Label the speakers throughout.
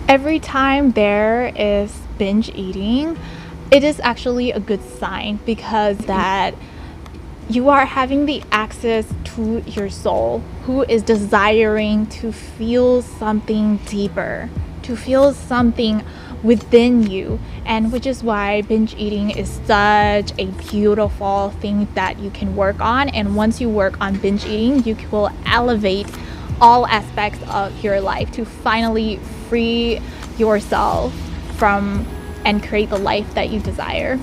Speaker 1: Every time there is binge eating, it is actually a good sign because that you are having the access to your soul who is desiring to feel something deeper, to feel something within you, and which is why binge eating is such a beautiful thing that you can work on. And once you work on binge eating, you will elevate all aspects of your life to finally free yourself from and create the life that you desire.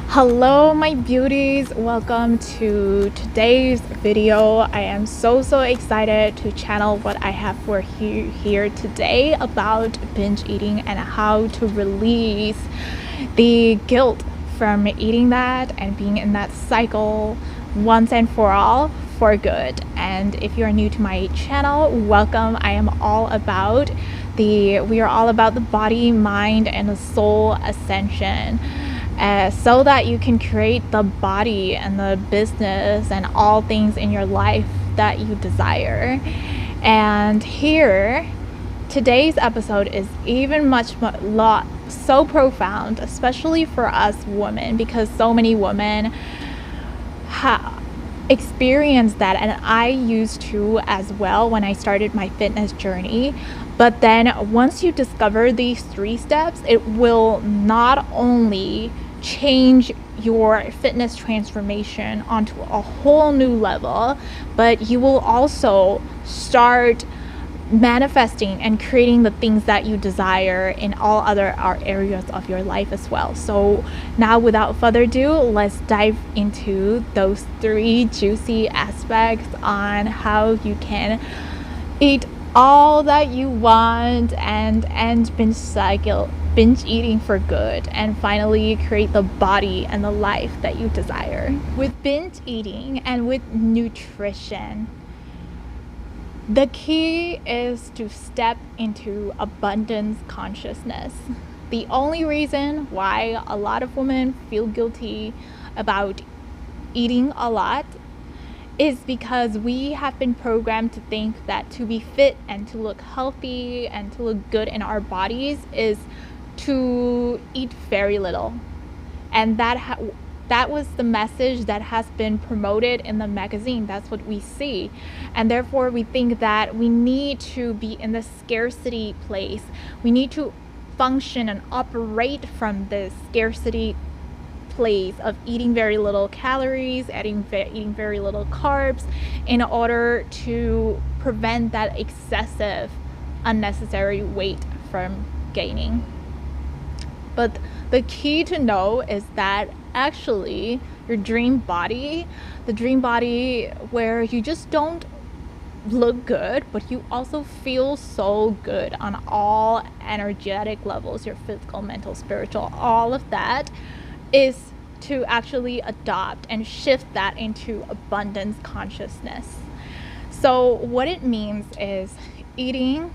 Speaker 1: Hello my beauties, welcome to today's video. I am so excited to channel what I have for you here today about binge eating and how to release the guilt from eating that and being in that cycle once and for all for good. And if you're new to my channel, welcome. I am all about we are all about the body, mind, and the soul ascension. So that you can create the body and the business and all things in your life that you desire. And here, today's episode is even so profound, especially for us women, because so many women experience that, and I used to as well when I started my fitness journey. But then once you discover these 3 steps, it will not only change your fitness transformation onto a whole new level, but you will also start manifesting and creating the things that you desire in all other areas of your life as well. So now, without further ado, let's dive into those 3 juicy aspects on how you can eat all that you want and end binge eating for good, and finally create the body and the life that you desire. With binge eating and with nutrition, the key is to step into abundance consciousness. The only reason why a lot of women feel guilty about eating a lot is because we have been programmed to think that to be fit and to look healthy and to look good in our bodies is to eat very little. And that was the message that has been promoted in the magazine. That's what we see. And therefore we think that we need to be in the scarcity place. We need to function and operate from this scarcity place of eating very little calories, eating very little carbs, in order to prevent that excessive unnecessary weight from gaining. But the key to know is that actually your dream body, the dream body where you just don't look good, but you also feel so good on all energetic levels, your physical, mental, spiritual, all of that, is to actually adopt and shift that into abundance consciousness. So what it means is eating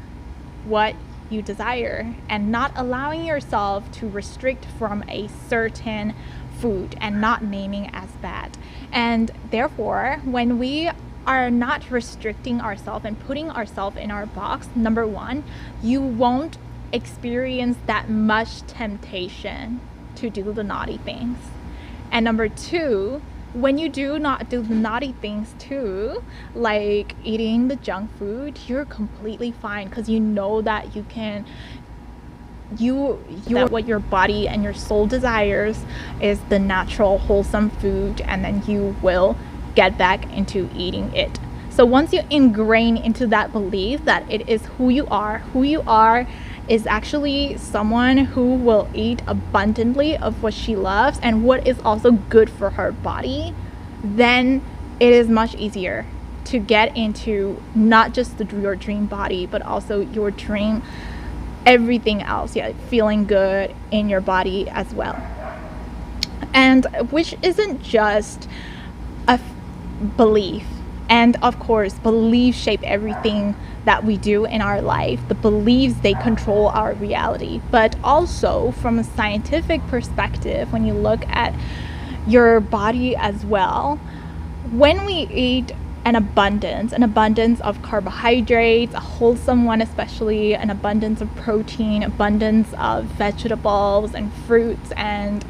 Speaker 1: what you desire and not allowing yourself to restrict from a certain food and not naming as bad. And therefore, when we are not restricting ourselves and putting ourselves in our box, number 1, you won't experience that much temptation to do the naughty things. And number 2, when you do not do the naughty things too, like eating the junk food, you're completely fine, because you know that you can that what your body and your soul desires is the natural wholesome food, and then you will get back into eating it. So once you ingrain into that belief that it is who you are is actually someone who will eat abundantly of what she loves and what is also good for her body, then it is much easier to get into not just your dream body, but also your dream everything else, feeling good in your body as well. And which isn't just a belief. And of course, beliefs shape everything that we do in our life. The beliefs, they control our reality. But also from a scientific perspective, when you look at your body as well, when we eat an abundance of carbohydrates, a wholesome one, especially an abundance of protein, abundance of vegetables and fruits, and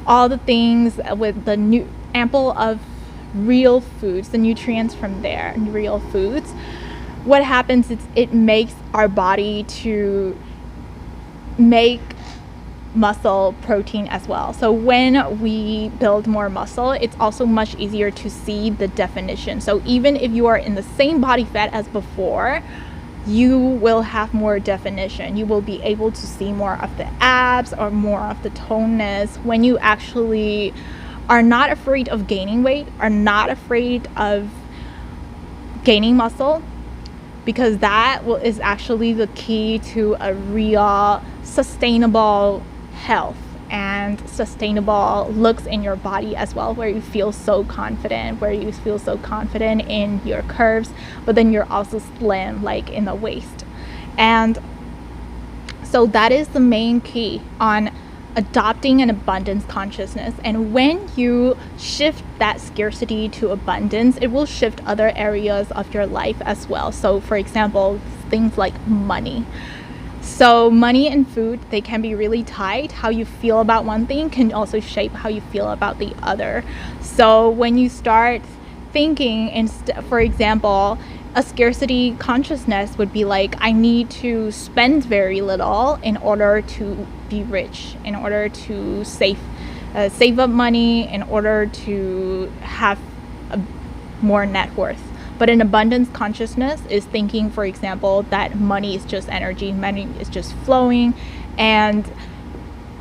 Speaker 1: all the things with the ample of real foods, the nutrients from there, real foods. What happens is it makes our body to make muscle protein as well. So when we build more muscle, it's also much easier to see the definition. So even if you are in the same body fat as before, you will have more definition. You will be able to see more of the abs or more of the toneness when you actually are not afraid of gaining weight, are not afraid of gaining muscle, because that is actually the key to a real sustainable health and sustainable looks in your body as well, where you feel so confident, in your curves, but then you're also slim, like in the waist. And so that is the main key on adopting an abundance consciousness. And when you shift that scarcity to abundance, it will shift other areas of your life as well. So for example, things like money. So money and food, they can be really tied. How you feel about one thing can also shape how you feel about the other. So when you start thinking, for example, a scarcity consciousness would be like, I need to spend very little in order to be rich, in order to save up money, in order to have more net worth. But an abundance consciousness is thinking, for example, that money is just energy, money is just flowing. And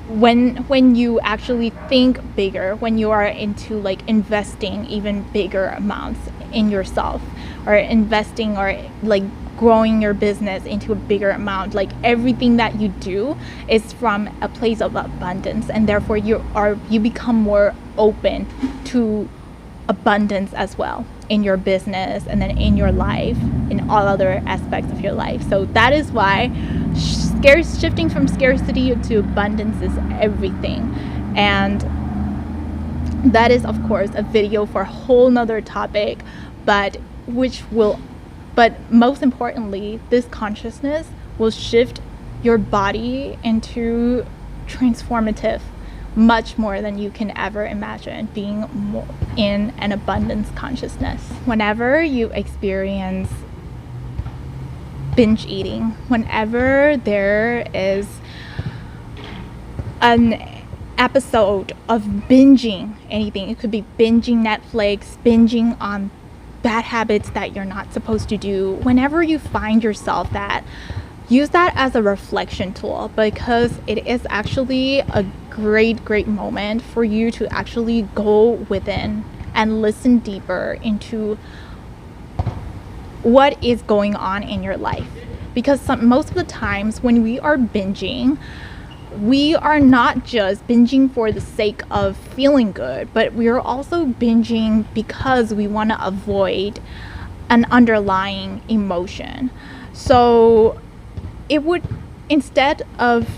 Speaker 1: when you actually think bigger, when you are into like investing even bigger amounts in yourself, or investing or like growing your business into a bigger amount, like everything that you do is from a place of abundance, and therefore you become more open to abundance as well in your business and then in your life, in all other aspects of your life. So that is why shifting from scarcity to abundance is everything. And that is of course a video for a whole nother topic, but most importantly, this consciousness will shift your body into transformative, much more than you can ever imagine, being more in an abundance consciousness. Whenever you experience binge eating, whenever there is an episode of binging anything, it could be binging Netflix, binging on bad habits that you're not supposed to do, whenever you find yourself that, use that as a reflection tool, because it is actually a great moment for you to actually go within and listen deeper into what is going on in your life. Because most of the times when we are binging, we are not just binging for the sake of feeling good, but we are also binging because we want to avoid an underlying emotion. So it would, instead of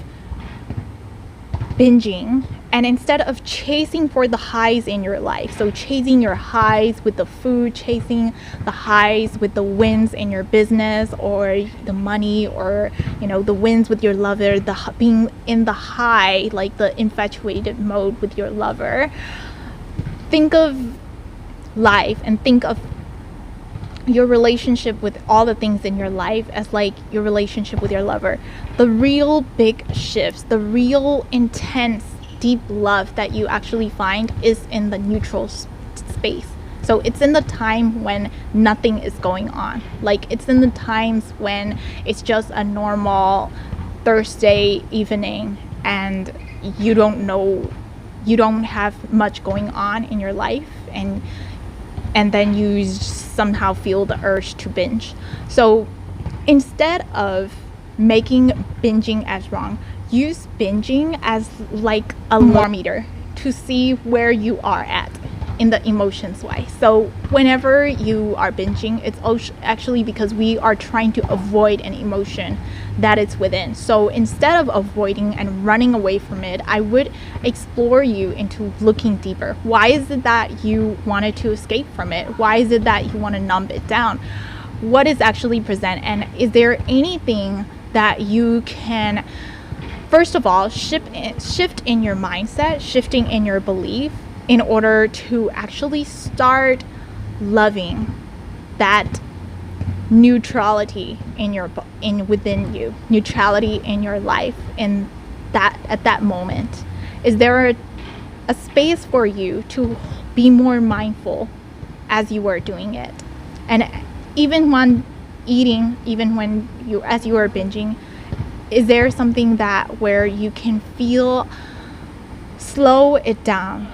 Speaker 1: binging and instead of chasing for the highs in your life, so chasing your highs with the food, chasing the highs with the wins in your business or the money, or the wins with your lover, being in the high, like the infatuated mode with your lover, think of life and think of your relationship with all the things in your life as like your relationship with your lover. The real big shifts, the real intense deep love that you actually find is in the neutral space. So it's in the time when nothing is going on. Like it's in the times when it's just a normal Thursday evening and you don't have much going on in your life, and then you somehow feel the urge to binge. So instead of making binging as wrong, use binging as like a thermometer to see where you are at. in the emotions way. So whenever you are binging, it's actually because we are trying to avoid an emotion that is within. So instead of avoiding and running away from it, I would explore you into looking deeper. Why is it that you wanted to escape from it? Why is it that you want to numb it down? What is actually present? And is there anything that you can, first of all, shift in your mindset, shifting in your belief, in order to actually start loving that neutrality within you, neutrality in your life, in that at that moment? Is there a space for you to be more mindful as you are doing it? And even when eating, as you are binging, is there something that where you can slow it down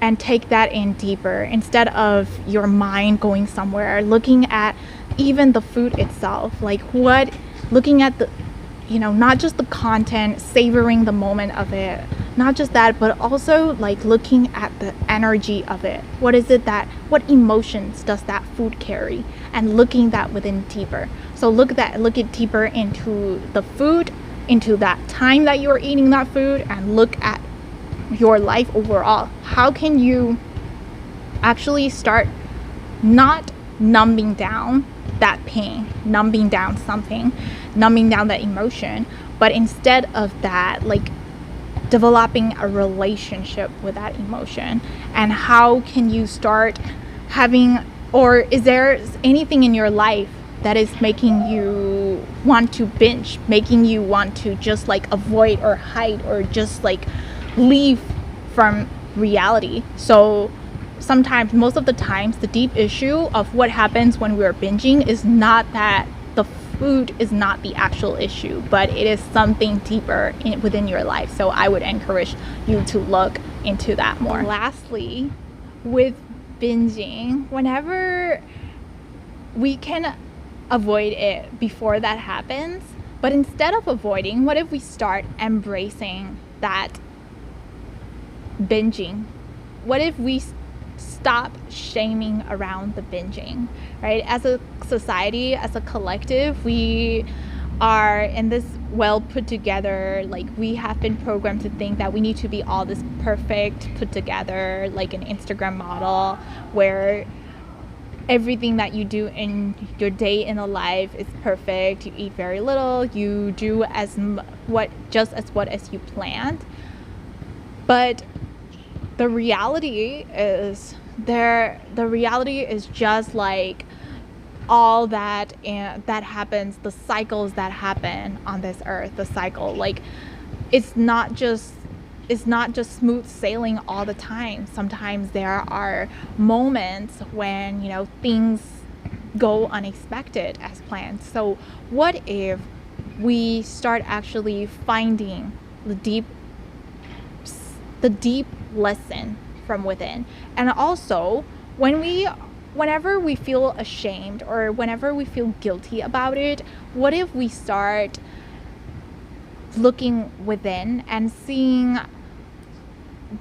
Speaker 1: and take that in deeper, instead of your mind going somewhere, looking at even the food itself, looking at the, not just the content, savoring the moment of it, not just that, but also like looking at the energy of it. What what emotions does that food carry, and looking that within deeper. So look it deeper into the food, into that time that you're eating that food, and look at your life overall. How can you actually start not numbing down that pain, numbing down something, numbing down that emotion, but instead of that, like developing a relationship with that emotion? And how can you start having, or is there anything in your life that is making you want to binge, making you want to just like avoid or hide or just like leave from reality? So sometimes, most of the times, the deep issue of what happens when we're binging is not that the food is not the actual issue, but it is something deeper within your life. So I would encourage you to look into that more. Lastly, with binging, whenever we can avoid it before that happens, but instead of avoiding, what if we start embracing that binging? What if we stop shaming around the binging, right? As a society, as a collective, we are in this well put together, like we have been programmed to think that we need to be all this perfect, put together, like an Instagram model, where everything that you do in your day in a life is perfect. You eat very little, you do as what you planned. But the reality is just like all that that happens, the cycles that happen on this earth, the cycle, like it's not just smooth sailing all the time. Sometimes there are moments when things go unexpected as planned. So what if we start actually finding the deep lesson from within? And also, whenever we feel ashamed or whenever we feel guilty about it, what if we start looking within and seeing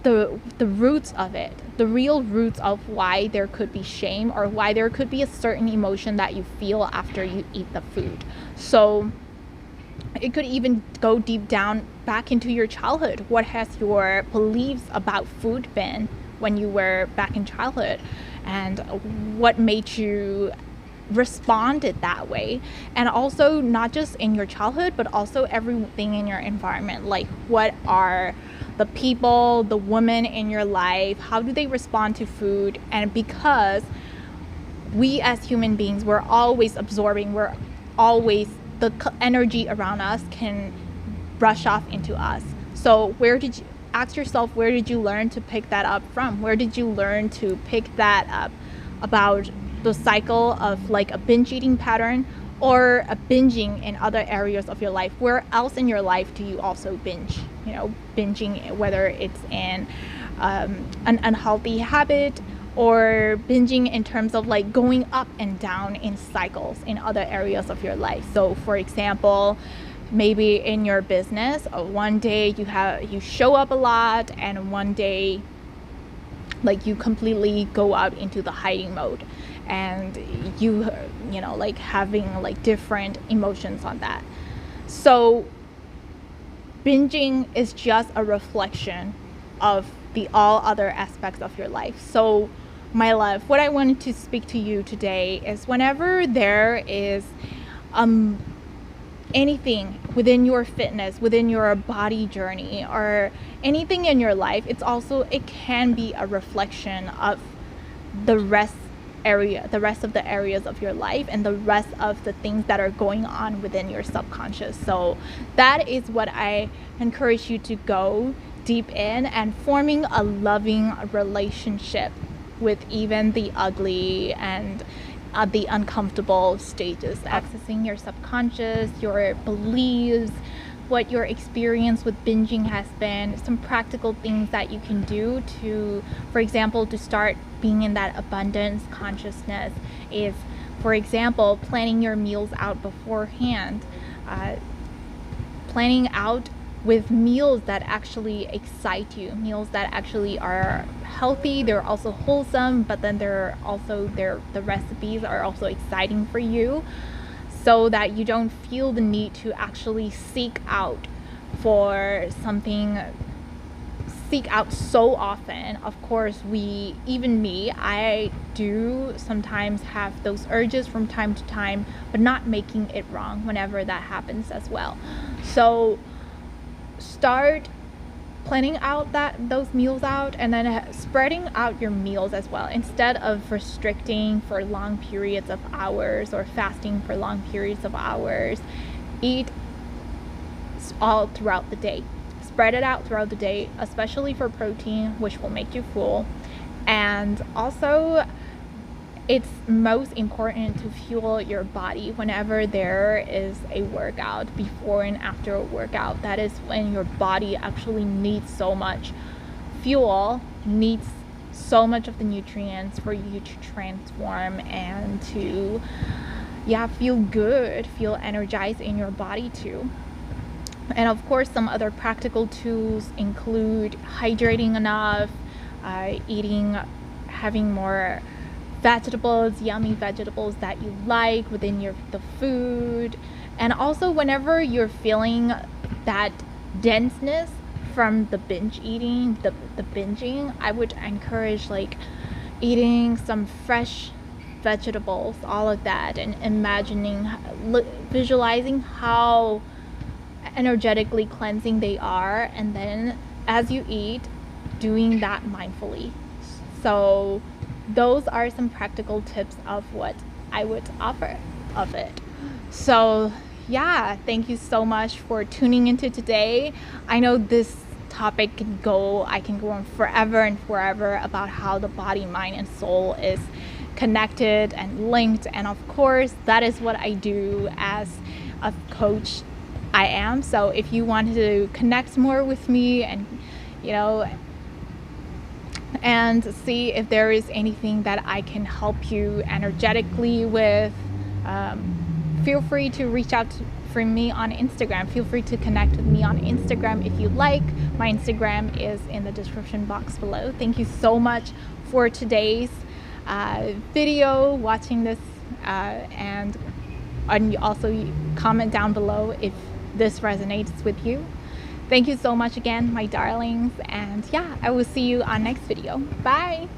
Speaker 1: the roots of it, the real roots of why there could be shame, or why there could be a certain emotion that you feel after you eat the food. So it could even go deep down back into your childhood. What has your beliefs about food been when you were back in childhood, and what made you responded that way? And also, not just in your childhood, but also everything in your environment. Like, what are the people, the women in your life, how do they respond to food? And because we as human beings, we're always absorbing, the energy around us can brush off into us. So ask yourself, where did you learn to pick that up from? Where did you learn to pick that up about the cycle of like a binge eating pattern, or a binging in other areas of your life? Where else in your life do you also binge? Binging, whether it's in an unhealthy habit, or binging in terms of like going up and down in cycles in other areas of your life. So for example, maybe in your business, one day you show up a lot, and one day Like you completely go out into the hiding mode, and you know, like having like different emotions on that. So binging is just a reflection of the all other aspects of your life. So my love, what I wanted to speak to you today is whenever there is anything within your fitness, within your body journey, or anything in your life, it can be a reflection of the rest of the areas of your life, and the rest of the things that are going on within your subconscious. So that is what I encourage you to go deep in, and forming a loving relationship with even the ugly and the uncomfortable stages, accessing your subconscious, your beliefs, what your experience with binging has been, some practical things that you can do to, for example, to start being in that abundance consciousness is, for example, planning your meals out beforehand, planning out with meals that actually excite you, meals that actually are healthy, they're also wholesome, but then the recipes are also exciting for you, so that you don't feel the need to actually seek out so often. Of course, I do sometimes have those urges from time to time, but not making it wrong whenever that happens as well. So start planning out those meals out, and then spreading out your meals as well. Instead of restricting for long periods of hours or fasting for long periods of hours, eat all throughout the day. Spread it out throughout the day, especially for protein, which will make you full. And also, it's most important to fuel your body whenever there is a workout, before and after a workout. That is when your body actually needs so much fuel, needs so much of the nutrients for you to transform and to feel good, feel energized in your body too. And of course, some other practical tools include hydrating enough, having more vegetables, yummy vegetables that you like within the food. And also, whenever you're feeling that denseness from the binge eating, the binging, I would encourage like eating some fresh vegetables, all of that, and visualizing how energetically cleansing they are, and then as you eat, doing that mindfully. So those are some practical tips of what I would offer of it. So thank you so much for tuning into today. I know this topic I can go on forever and forever about how the body, mind, and soul is connected and linked. And of course, that is what I do as a coach. I am. So if you want to connect more with me and and see if there is anything that I can help you energetically with, feel free to reach out for me on Instagram. Feel free to connect with me on Instagram if you like. My Instagram is in the description box below. Thank you so much for today's video, watching this, and also comment down below if this resonates with you. Thank you so much again, my darlings, and I will see you on next video. Bye.